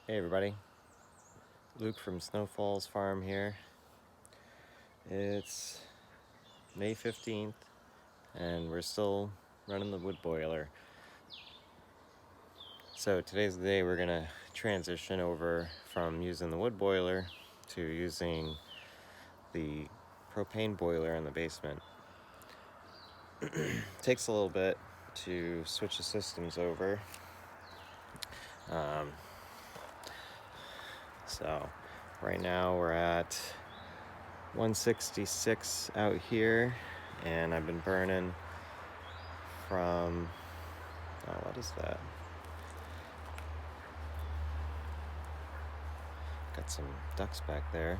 Hey everybody, Luke from Snow Falls Farm here. It's May 15th and we're still running the wood boiler. So today's the day we're gonna transition over from using the wood boiler to using the propane boiler in the basement. Takes a little bit to switch the systems over. So right now we're at 166 out here, and I've been burning from, what is that? Got some ducks back there.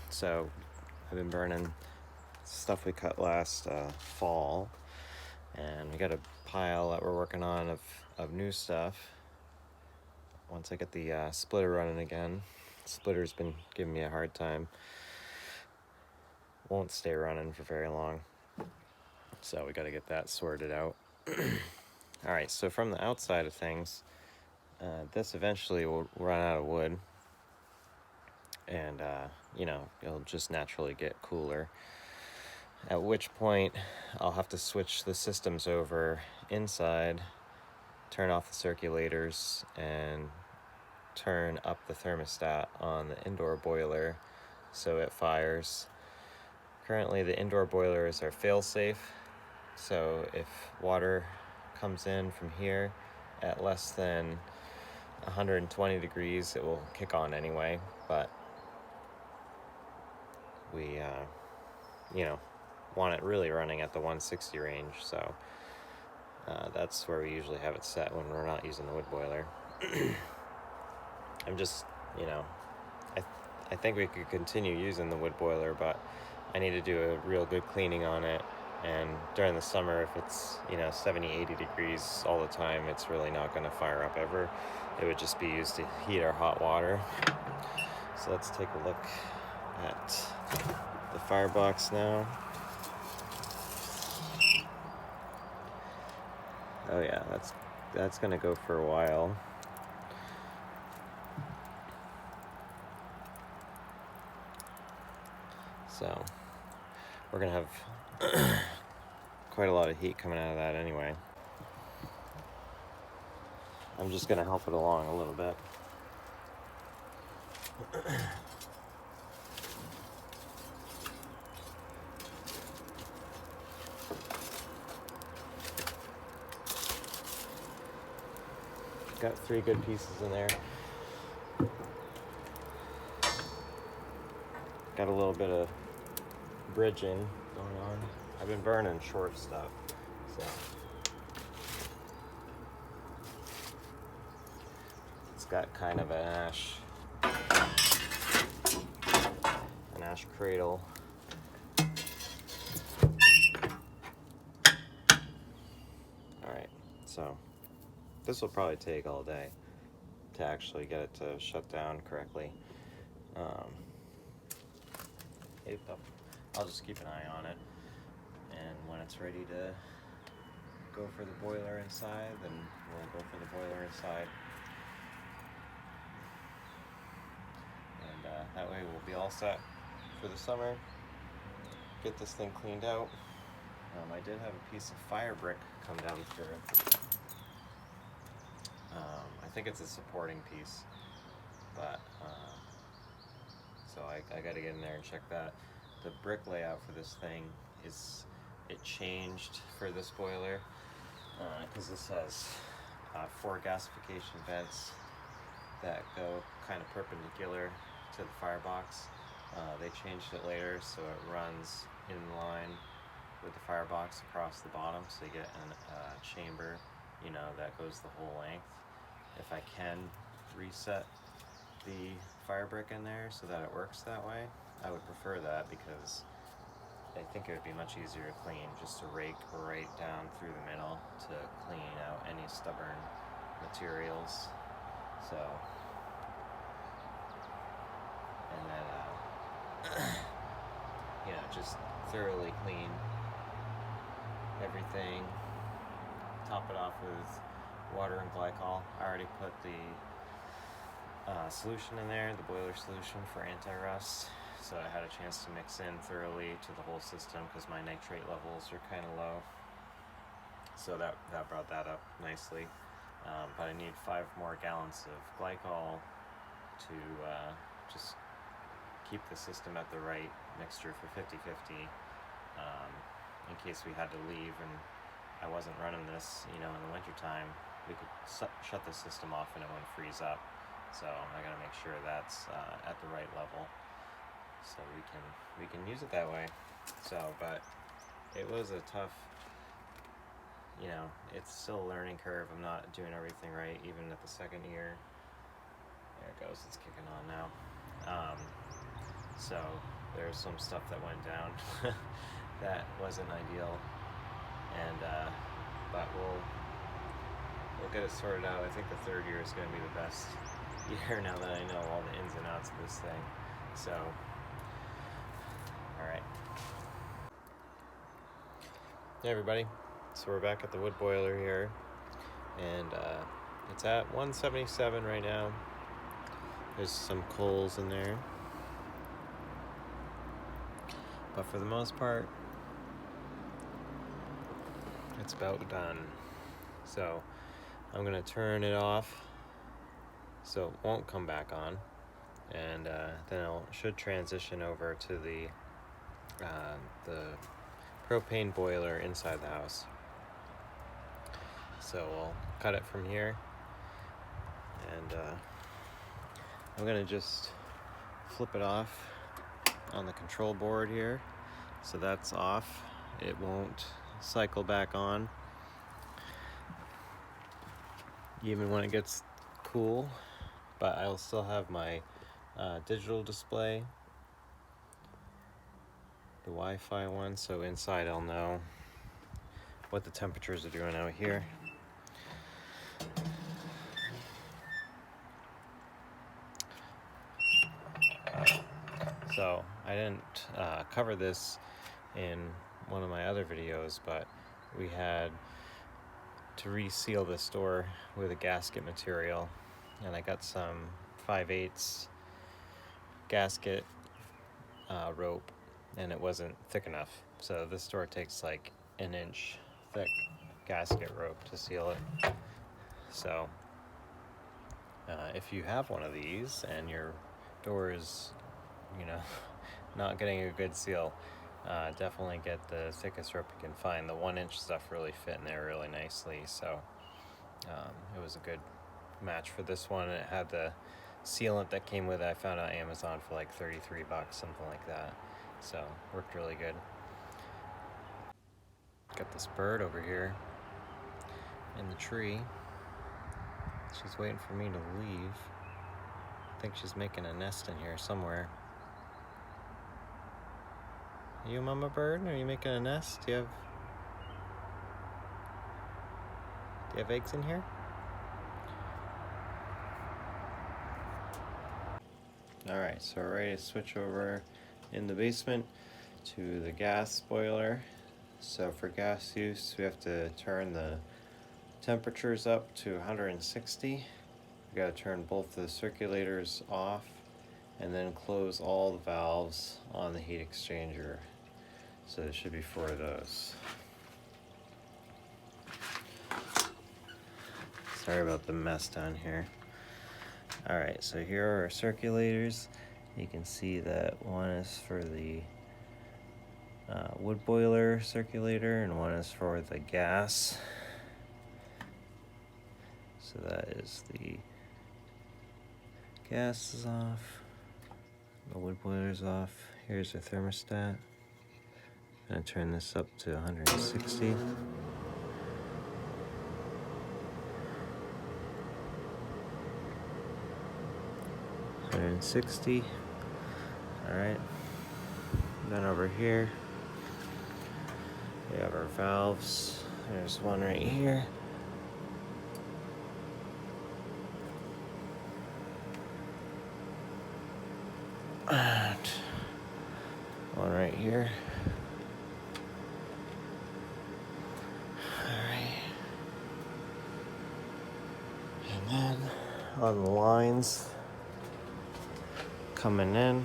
So I've been burning stuff we cut last fall, and we got a pile that we're working on of new stuff. Once I get the splitter running again. Splitter's been giving me a hard time. Won't stay running for very long, so we got to get that sorted out. All right, so from the outside of things, this eventually will run out of wood, and it'll just naturally get cooler, at which point I'll have to switch the systems over inside, turn off the circulators, and turn up the thermostat on the indoor boiler so it fires. Currently the indoor boilers are fail-safe, so if water comes in from here at less than 120 degrees, it will kick on anyway, but we want it really running at the 160 range, so that's where we usually have it set when we're not using the wood boiler. I'm just, I think we could continue using the wood boiler, but I need to do a real good cleaning on it. And during the summer, if it's 70, 80 degrees all the time, it's really not going to fire up ever. It would just be used to heat our hot water. So let's take a look at the firebox now. Oh yeah, that's going to go for a while. So we're going to have quite a lot of heat coming out of that anyway. I'm just going to help it along a little bit. Got 3 good pieces in there. Got a little bit of bridging going on. I've been burning short stuff, so it's got kind of an ash cradle. Alright, so this will probably take all day to actually get it to shut down correctly. I'll just keep an eye on it, and when it's ready to go for the boiler inside, then we'll go for the boiler inside, and that way we'll be all set for the summer. Get this thing cleaned out. I did have a piece of fire brick come down through. I think it's a supporting piece, but so I got to get in there and check that. The brick layout for this thing it changed for this boiler, because this has 4 gasification vents that go kind of perpendicular to the firebox. They changed it later so it runs in line with the firebox across the bottom, so you get a chamber that goes the whole length. If I can reset the fire brick in there so that it works that way, I would prefer that, because I think it would be much easier to clean just to rake right down through the middle to clean out any stubborn materials. So, and then just thoroughly clean everything, top it off with water and glycol. I already put the solution in there, the boiler solution for anti-rust, so I had a chance to mix in thoroughly to the whole system because my nitrate levels are kind of low, so that brought that up nicely. But I need 5 more gallons of glycol to just keep the system at the right mixture for 50-50, in case we had to leave and I wasn't running this, in the wintertime. We could shut the system off and it wouldn't freeze up. So I gotta make sure that's at the right level, so we can use it that way. So, but it was a tough, it's still a learning curve. I'm not doing everything right, even at the second year. There it goes, it's kicking on now. So there's some stuff that went down that wasn't ideal, and but we'll get it sorted out. I think the third year is going to be the best year now that I know all the ins and outs of this thing. So, all right. Hey everybody, so we're back at the wood boiler here, and it's at 177 right now. There's some coals in there, but for the most part, it's about done. So I'm gonna turn it off so it won't come back on, and then it should transition over to the propane boiler inside the house. So we'll cut it from here, and I'm gonna just flip it off on the control board here, so that's off. It won't cycle back on even when it gets cool, but I'll still have my digital display, the Wi-Fi one, so inside I'll know what the temperatures are doing out here. So I didn't cover this in one of my other videos, but we had to reseal this door with a gasket material, and I got some 5/8 gasket rope, and it wasn't thick enough, so this door takes like an inch thick gasket rope to seal it. So if you have one of these and your door is not getting a good seal, definitely get the thickest rope you can find. The 1-inch stuff really fit in there really nicely, so it was a good match for this one. It had the sealant that came with it. I found it on Amazon for like $33, something like that, so worked really good. Got this bird over here in the tree. She's waiting for me to leave. I think she's making a nest in here somewhere. Are you a mama bird? Are you making a nest? Do you have eggs in here? Alright, so we're ready to switch over in the basement to the gas boiler. So for gas use, we have to turn the temperatures up to 160. We gotta turn both the circulators off and then close all the valves on the heat exchanger. So there should be 4 of those. Sorry about the mess down here. Alright, so here are our circulators. You can see that one is for the wood boiler circulator and one is for the gas. So that is the gas is off, the wood boiler is off. Here's the thermostat. I'm gonna turn this up to 160. Alright. Then over here we have our valves. There's one right here. And one right here. on the lines coming in.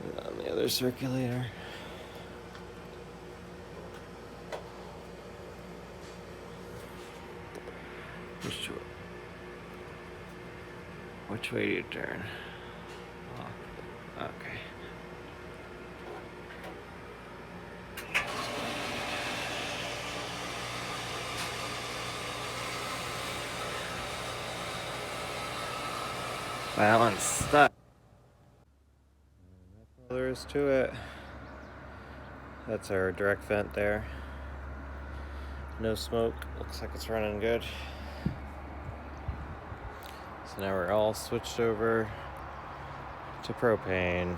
And on the other circulator. Which way do you turn? Oh, okay. That one's stuck. That's all there is to it. That's our direct vent there. No smoke. Looks like it's running good. So now we're all switched over to propane.